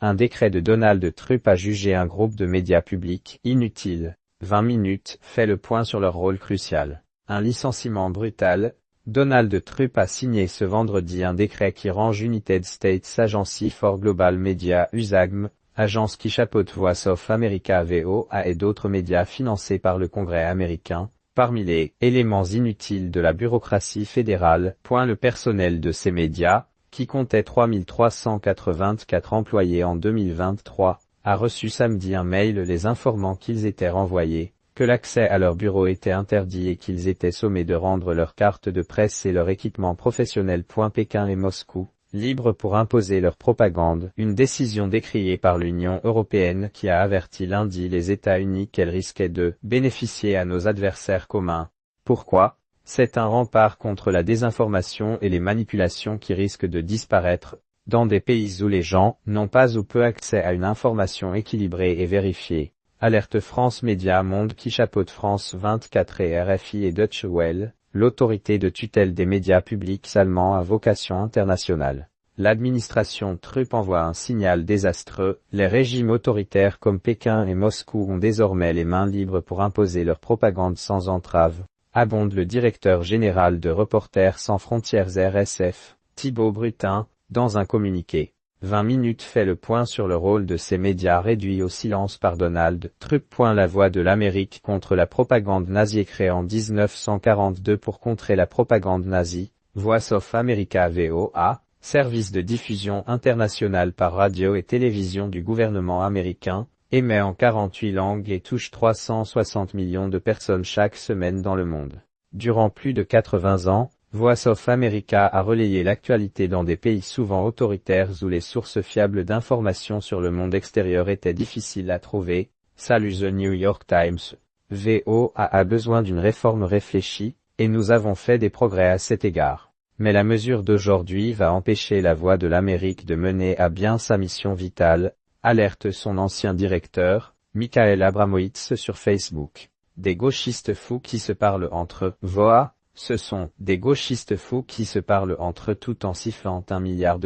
Un décret de Donald Trump a jugé un groupe de médias publics inutile. 20 minutes fait le point sur leur rôle crucial. Un licenciement brutal. Donald Trump a signé ce vendredi un décret qui range United States Agency for Global Media (USAGM), agence qui chapeaute Voice of America VOA et d'autres médias financés par le Congrès américain, parmi les « éléments inutiles de la bureaucratie fédérale ». Le personnel de ces médias, qui comptait 3 384 employés en 2023, a reçu samedi un mail les informant qu'ils étaient renvoyés, que l'accès à leur bureau était interdit et qu'ils étaient sommés de rendre leurs cartes de presse et leur équipement professionnel. Pékin et Moscou, libres pour imposer leur propagande, une décision décriée par l'Union européenne qui a averti lundi les États-Unis qu'elle risquait de bénéficier à nos adversaires communs. Pourquoi ? C'est un rempart contre la désinformation et les manipulations qui risquent de disparaître, dans des pays où les gens n'ont pas ou peu accès à une information équilibrée et vérifiée. Alerte France Média Monde qui chapeaute France 24 et RFI et Deutsche Welle, l'autorité de tutelle des médias publics allemands à vocation internationale. L'administration Trump envoie un signal désastreux, les régimes autoritaires comme Pékin et Moscou ont désormais les mains libres pour imposer leur propagande sans entrave, abonde le directeur général de Reporters sans frontières RSF, Thibault Brutin, dans un communiqué. 20 minutes fait le point sur le rôle de ces médias réduits au silence par Donald Trump. La voix de l'Amérique contre la propagande nazie créée en 1942 pour contrer la propagande nazie, Voice of America VOA, service de diffusion international par radio et télévision du gouvernement américain, émet en 48 langues et touche 360 millions de personnes chaque semaine dans le monde. Durant plus de 80 ans, Voice of America a relayé l'actualité dans des pays souvent autoritaires où les sources fiables d'informations sur le monde extérieur étaient difficiles à trouver. Salut The New York Times. VOA a besoin d'une réforme réfléchie, et nous avons fait des progrès à cet égard. Mais la mesure d'aujourd'hui va empêcher la voix de l'Amérique de mener à bien sa mission vitale, alerte son ancien directeur, Michael Abramowitz sur Facebook. Des gauchistes fous qui se parlent entre eux. VOA. Ce sont des gauchistes fous qui se parlent entre eux tout en sifflant $1 milliard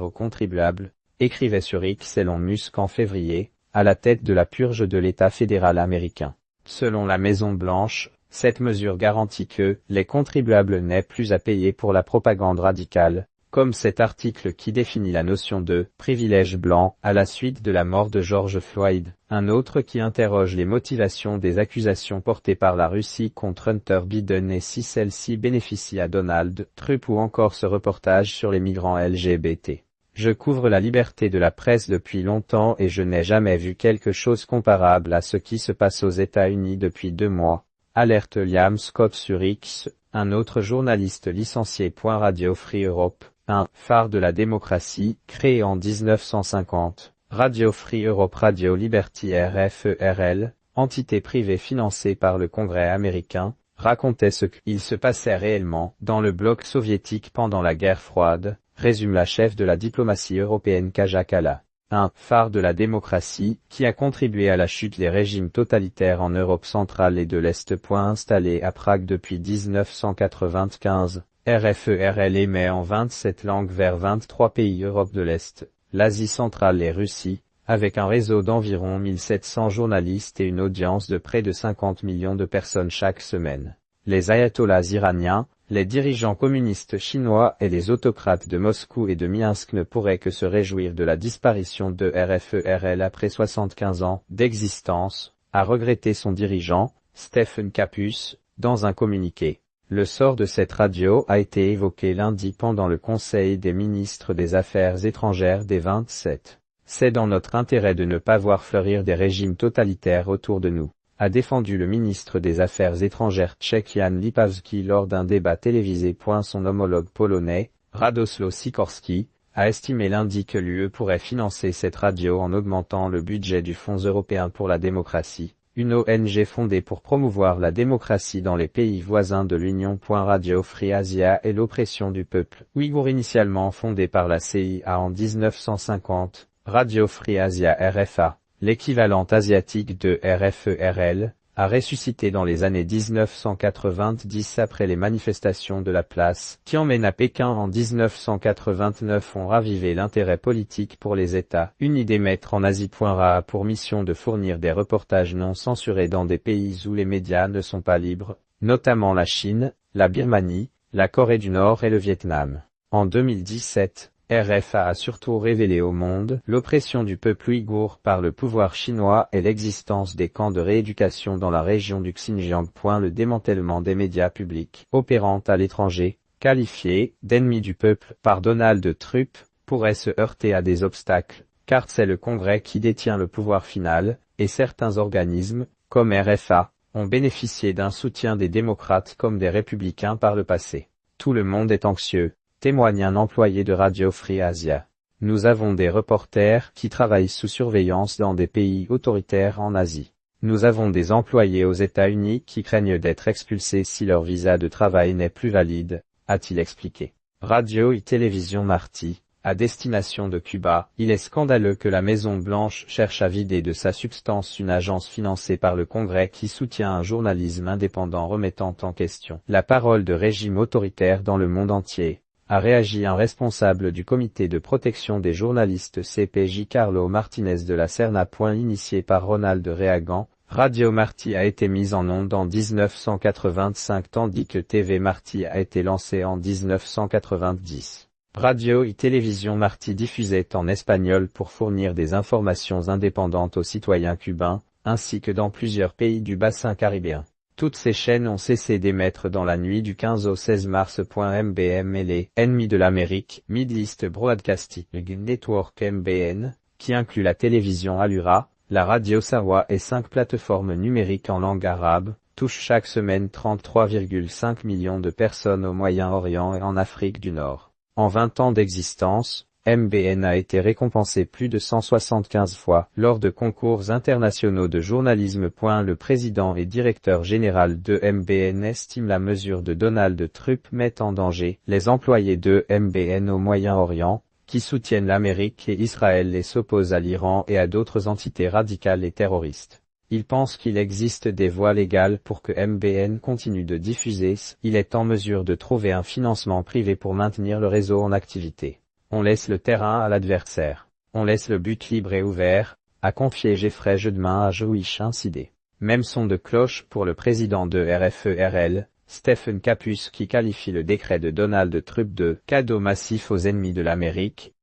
aux contribuables, écrivait sur X Elon Musk en février, à la tête de la purge de l'État fédéral américain. Selon la Maison-Blanche, cette mesure garantit que les contribuables n'aient plus à payer pour la propagande radicale, comme cet article qui définit la notion de « privilège blanc » à la suite de la mort de George Floyd, un autre qui interroge les motivations des accusations portées par la Russie contre Hunter Biden et si celles-ci bénéficient à Donald Trump ou encore ce reportage sur les migrants LGBT. Je couvre la liberté de la presse depuis longtemps et je n'ai jamais vu quelque chose comparable à ce qui se passe aux États-Unis depuis 2 mois. Alerte Liam Scott sur X, un autre journaliste licencié. Radio Free Europe. Un phare de la démocratie, créé en 1950, Radio Free Europe Radio Liberty RFERL, entité privée financée par le Congrès américain, racontait ce qu'il se passait réellement dans le bloc soviétique pendant la guerre froide, résume la chef de la diplomatie européenne Kaja Kallas. Un phare de la démocratie, qui a contribué à la chute des régimes totalitaires en Europe centrale et de l'Est. Installé à Prague depuis 1995. RFERL émet en 27 langues vers 23 pays Europe de l'Est, l'Asie centrale et Russie, avec un réseau d'environ 1700 journalistes et une audience de près de 50 millions de personnes chaque semaine. Les ayatollahs iraniens, les dirigeants communistes chinois et les autocrates de Moscou et de Minsk ne pourraient que se réjouir de la disparition de RFERL après 75 ans d'existence, a regretté son dirigeant, Stephen Kapus, dans un communiqué. Le sort de cette radio a été évoqué lundi pendant le Conseil des ministres des Affaires étrangères des 27. C'est dans notre intérêt de ne pas voir fleurir des régimes totalitaires autour de nous, a défendu le ministre des Affaires étrangères tchèque Jan Lipavsky lors d'un débat télévisé. Son homologue polonais, Radosław Sikorski, a estimé lundi que l'UE pourrait financer cette radio en augmentant le budget du Fonds européen pour la démocratie, une ONG fondée pour promouvoir la démocratie dans les pays voisins de l'Union. Radio Free Asia et l'oppression du peuple ouïghour initialement fondée par la CIA en 1950, Radio Free Asia RFA, l'équivalent asiatique de RFERL, a ressuscité dans les années 1990 après les manifestations de la place Tiananmen à Pékin en 1989 ont ravivé l'intérêt politique pour les États-Unis d'émettre en Asie. A pour mission de fournir des reportages non censurés dans des pays où les médias ne sont pas libres, notamment la Chine, la Birmanie, la Corée du Nord et le Vietnam. En 2017, RFA a surtout révélé au monde l'oppression du peuple ouïghour par le pouvoir chinois et l'existence des camps de rééducation dans la région du Xinjiang. Le démantèlement des médias publics opérant à l'étranger, qualifiés d'ennemis du peuple par Donald Trump, pourrait se heurter à des obstacles, car c'est le Congrès qui détient le pouvoir final, et certains organismes, comme RFA, ont bénéficié d'un soutien des démocrates comme des républicains par le passé. Tout le monde est anxieux, témoigne un employé de Radio Free Asia. Nous avons des reporters qui travaillent sous surveillance dans des pays autoritaires en Asie. Nous avons des employés aux États-Unis qui craignent d'être expulsés si leur visa de travail n'est plus valide, a-t-il expliqué. Radio et Télévision Marty, à destination de Cuba, il est scandaleux que la Maison-Blanche cherche à vider de sa substance une agence financée par le Congrès qui soutient un journalisme indépendant remettant en question la parole de régimes autoritaires dans le monde entier, a réagi un responsable du comité de protection des journalistes CPJ Carlo Martinez de la Serna. Initié par Ronald Reagan, Radio Marty a été mise en onde en 1985 tandis que TV Marty a été lancée en 1990. Radio et Télévision Marty diffusait en espagnol pour fournir des informations indépendantes aux citoyens cubains, ainsi que dans plusieurs pays du bassin caribéen. Toutes ces chaînes ont cessé d'émettre dans la nuit du 15 au 16 mars. MBM et les ennemis de l'Amérique, Middle East Broadcasting Network MBN, qui inclut la télévision Allura, la radio Sarwa et 5 plateformes numériques en langue arabe, touchent chaque semaine 33,5 millions de personnes au Moyen-Orient et en Afrique du Nord. En 20 ans d'existence, MBN a été récompensé plus de 175 fois lors de concours internationaux de journalisme. Le président et directeur général de MBN estime la mesure de Donald Trump met en danger les employés de MBN au Moyen-Orient, qui soutiennent l'Amérique et Israël et s'opposent à l'Iran et à d'autres entités radicales et terroristes. Il pense qu'il existe des voies légales pour que MBN continue de diffuser. Il est en mesure de trouver un financement privé pour maintenir le réseau en activité. On laisse le terrain à l'adversaire. On laisse le but libre et ouvert, a confié Jeffrey Jeudemain à Joish Incidé. Même son de cloche pour le président de RFERL, Stephen Capus qui qualifie le décret de Donald Trump de « cadeau massif aux ennemis de l'Amérique »,